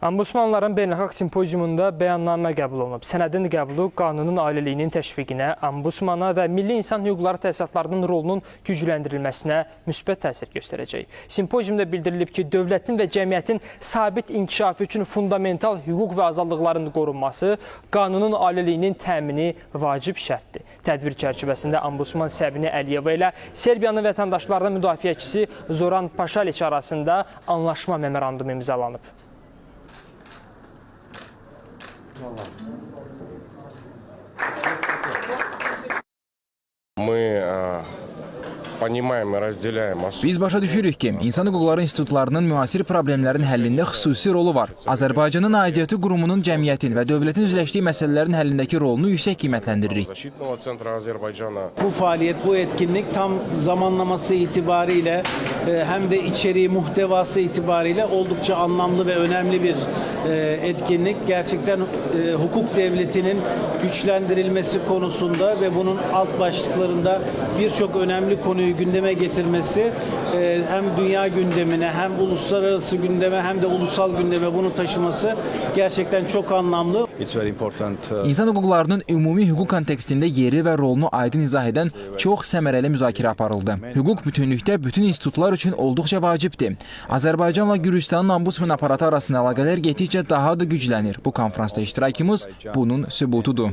Ombudsmanların beynəlxalq simpoziumunda bəyannamə qəbul olunub. Sənədin qəbulu qanunun aililiyinin təşviqinə, ombudsmana və milli insan hüquqları təsisatlarının rolunun gücləndirilməsinə müsbət təsir göstərəcək. Simpoziumda bildirilib ki, dövlətin və cəmiyyətin sabit inkişafı üçün fundamental hüquq və azadlıqların qorunması, qanunun aililiyinin təmini vacib şərtdir. Tədbir çərçivəsində ombudsman Səbinə Əliyeva ilə Serbiyanın vətəndaşlarının müdafiəçisi Zoran Paşaliç arasında anlaşma memorandumu imzalanıb. Biz başa düşürük ki, insan hüquqları institutlarının müasir problemlərin həllində xüsusi rolu var. Azərbaycanın aidiyyəti qurumunun cəmiyyətin və dövlətin üzləşdiyi məsələlərin həllindəki rolunu yüksək qiymətləndiririk. Bu faaliyet, bu etkinlik tam zamanlaması itibariyle hem de içeriği, muhtevası itibariyle oldukça anlamlı ve önemli bir etkinlik. Gerçekten hukuk devletinin güçlendirilmesi konusunda ve bunun alt başlıklarında birçok önemli konuyu gündeme getirmesi hem dünya gündemine hem uluslararası gündeme hem de ulusal gündeme bunu taşıması gerçekten çok anlamlı. İnsan hüquqlarının ümumi hüquq kontekstində yeri və rolunu aydın izah edən çox səmərəli müzakirə aparıldı. Hüquq bütünlükdə bütün institutlar üçün olduqca vacibdir. Azərbaycanla Gürcüstanın ombudsman aparatı arasında əlaqələr getdikcə daha da güclənir. Bu konferansda iştirakımız bunun sübutudur.